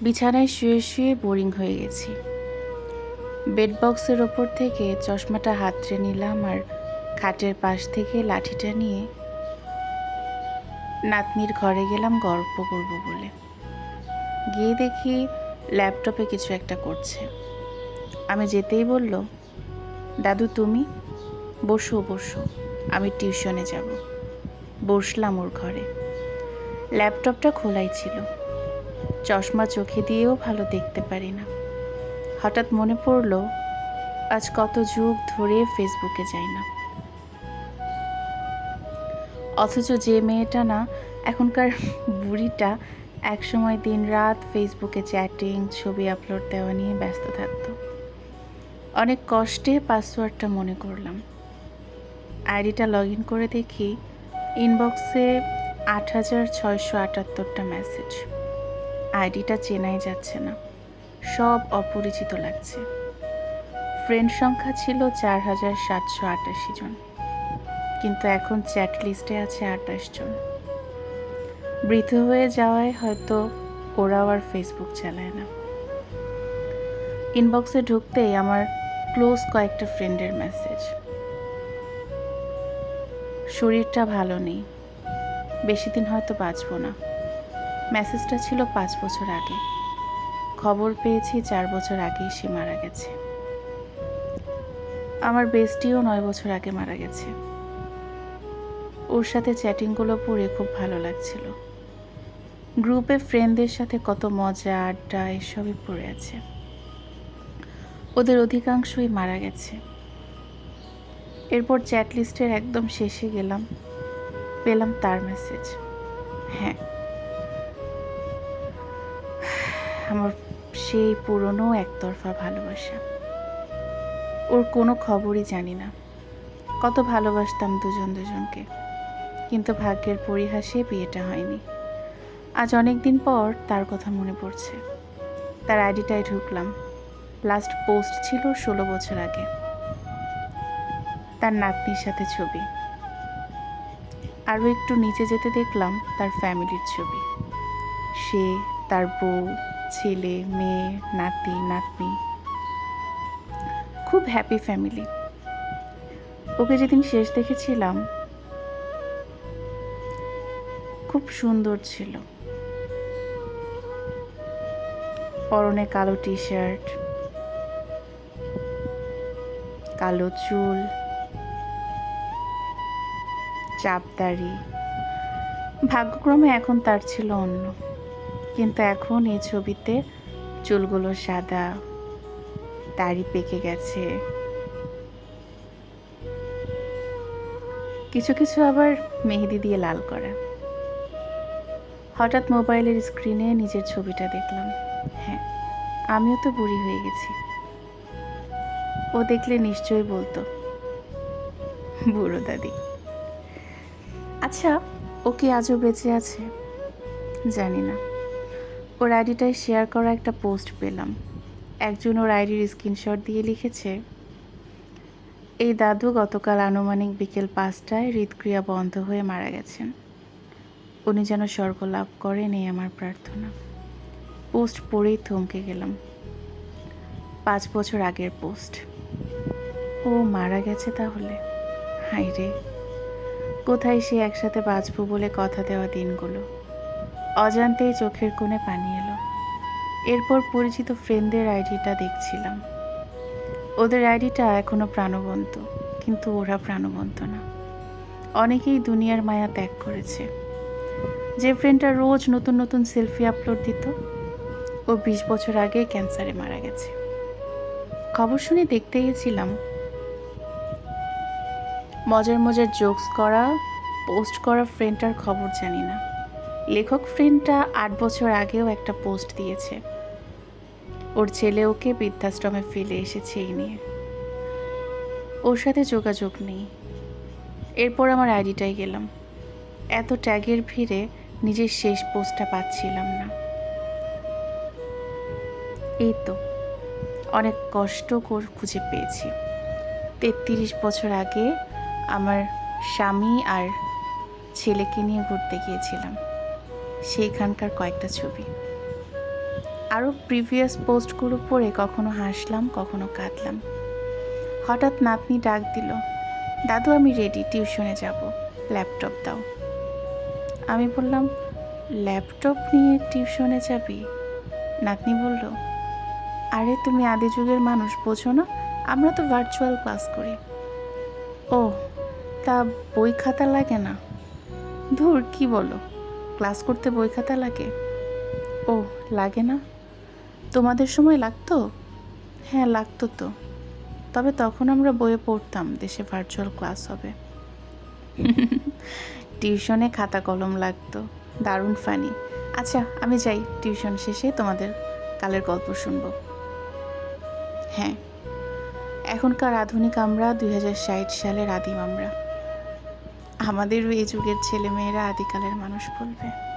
বিছানায় শুয়ে শুয়ে বোরিং হয়ে গেছি। বেড বক্সের ওপর থেকে চশমাটা হাতড়ে নিলাম আর খাটের পাশ থেকে লাঠিটা নিয়ে নাতনির ঘরে গেলাম গল্প করব বলে। গিয়ে দেখি ল্যাপটপে কিছু একটা করছে। আমি যেতেই বলল, দাদু তুমি বসো বসো, আমি টিউশনে যাব। বসলাম ওর ঘরে। ল্যাপটপটা খোলাই ছিল। চশমা চোখে দিয়েও ভালো দেখতে পারি না। হঠাৎ মনে পড়ল আজ কত যুগ ধরে ফেসবুকে যাই না, অথচ যে মেয়েটা না এখনকার বুড়িটা একসময় দিনরাত ফেসবুকে চ্যাটিং ছবি আপলোড দেওয়া নিয়ে ব্যস্ত থাকতো। অনেক কষ্টে পাসওয়ার্ডটা মনে করলাম। আইডিটা লগ ইন করে দেখি ইনবক্সে ৮,৬৭৮টা মেসেজ। আইডিটা চেনাই যাচ্ছে না, সব অপরিচিত লাগছে। ফ্রেন্ড সংখ্যা ছিল ৪,৭৮৮ জন, কিন্তু এখন চ্যাট লিস্টে আছে ২৮ জন। বৃদ্ধ হয়ে যাওয়ায় হয়তো ওরাও আর ফেসবুক চালায় না। ইনবক্সে ঢুকতেই আমার ক্লোজ কয়েকটা ফ্রেন্ডের মেসেজ। শরীরটা ভালো নেই, বেশি দিন হয়তো বাঁচব না। মেসেজটা ছিল ৫ বছর আগে। খবর পেয়েছি ৪ বছর আগেই সে মারা গেছে। আমার বেস্টিও ৯ বছর আগে মারা গেছে। ওর সাথে চ্যাটিংগুলো পড়ে খুব ভালো লাগছিল। গ্রুপে ফ্রেন্ডদের সাথে কত মজা আড্ডা এসবই পড়ে আছে। ওদের অধিকাংশই মারা গেছে। এরপর চ্যাট লিস্টের একদম শেষে গেলাম, পেলাম তার মেসেজ। হ্যাঁ, আমার সেই পুরনো একতরফা ভালোবাসা। ওর কোনো খবরই জানি না। কত ভালোবাসতাম দুজন দুজনকে, কিন্তু ভাগ্যের পরিহাসে বিয়েটা হয়নি। আজ অনেক দিন পর তার কথা মনে পড়ছে। তার আইডিটায় ঢুকলাম। লাস্ট পোস্ট ছিল ১৬ বছর আগে। তার নাতনির সাথে ছবি। আরও একটু নিচে যেতে দেখলাম তার ফ্যামিলির ছবি। সে, তার বউ, ছেলে, মেয়ে, নাতি নাতনি। খুব হ্যাপি ফ্যামিলি। ওকে যেদিন শেষ দেখেছিলাম খুব সুন্দর ছিল। পরনে কালো টি শার্ট, কালো চুল, চাপদাড়ি। ভাগ্যক্রমে এখন তার ছিল অন্য, কিন্তু এখন এই ছবিতে চুলগুলো সাদা, দাড়ি পেকে গেছে, কিছু কিছু আবার মেহেদি দিয়ে লাল করা। হঠাৎ মোবাইলের স্ক্রিনে নিজের ছবিটা দেখলাম। হ্যাঁ, আমিও তো বুড়ি হয়ে গেছি। ও দেখলে নিশ্চয়ই বলতো, বুড়ো দাদি। আচ্ছা, ও কি আজও বেঁচে আছে জানি না। ওর আইডিটায় শেয়ার করা একটা পোস্ট পেলাম। একজন ওর আইডির স্ক্রিনশট দিয়ে লিখেছে, এই দাদু গতকাল আনুমানিক বিকেল ৫টায় হৃদক্রিয়া বন্ধ হয়ে মারা গেছেন। উনি যেন স্বর্গ লাভ করেন, এই আমার প্রার্থনা। পোস্ট পড়েই থমকে গেলাম। ৫ বছর আগের পোস্ট। ও মারা গেছে তাহলে? হায় রে, কোথায় সে একসাথে বাঁচবো বলে কথা দেওয়া দিনগুলো। অজান্তেই চোখের কোণে পানি এলো। এরপর পরিচিত ফ্রেন্ডদের আইডিটা দেখছিলাম। ওদের আইডিটা এখনো প্রাণবন্ত, কিন্তু ওরা প্রাণবন্ত না। অনেকেই দুনিয়ার মায়া ত্যাগ করেছে। যে ফ্রেন্ডটা রোজ নতুন নতুন সেলফি আপলোড দিত, ও ২০ বছর আগে ক্যান্সারে মারা গেছে। খবর শুনে দেখতে গেছিলাম। মজার মজার জোকস করা, পোস্ট করা ফ্রেন্ডটার খবর জানি না। লেখক ফ্রেন্ডটা ৮ বছর আগেও একটা পোস্ট দিয়েছে। ওর ছেলে ওকে বৃদ্ধাশ্রমে ফেলে এসেছে এই নিয়ে। ওর সাথে যোগাযোগ নেই। এরপর আমার আইডিটাই গেলাম। এত ট্যাগের ভিড়ে নিজের শেষ পোস্টটা পাচ্ছিলাম না। এই তো অনেক কষ্ট করে খুঁজে পেয়েছি। ৩৩ বছর আগে আমার স্বামী আর ছেলেকে নিয়ে ঘুরতে গিয়েছিলাম। সেইখানকার কয়েকটা ছবি। আরও প্রিভিয়াস পোস্টগুলো পড়ে কখনো হাসলাম, কখনো কাঁদলাম। হঠাৎ নাতনি ডাক দিল, দাদু আমি রেডি, টিউশনে যাব, ল্যাপটপ দাও। আমি বললাম, ল্যাপটপ নিয়ে টিউশনে যাবি? নাতনি বলল, আরে তুমি আদি যুগের মানুষ, বোঝো না? আমরা তো ভার্চুয়াল ক্লাস করি। ও, তা বই খাতা লাগে না? ধুর, কি বলো, ক্লাস করতে বই খাতা লাগে? ও, লাগে না? তোমাদের সময় লাগতো? হ্যাঁ লাগতো তো, তবে তখন আমরা বইয়ে পড়তাম দেশে ভার্চুয়াল ক্লাস হবে। টিউশনে খাতা কলম লাগতো, দারুণ ফানি। আচ্ছা আমি যাই, টিউশন শেষে তোমাদের কালের গল্প শুনবো। হ্যাঁ, এখনকার আধুনিক আমরা 2060 সালের আদিম আমরা। আমাদেরও এই যুগের ছেলেমেয়েরা আদিকালের মানুষ বলবে।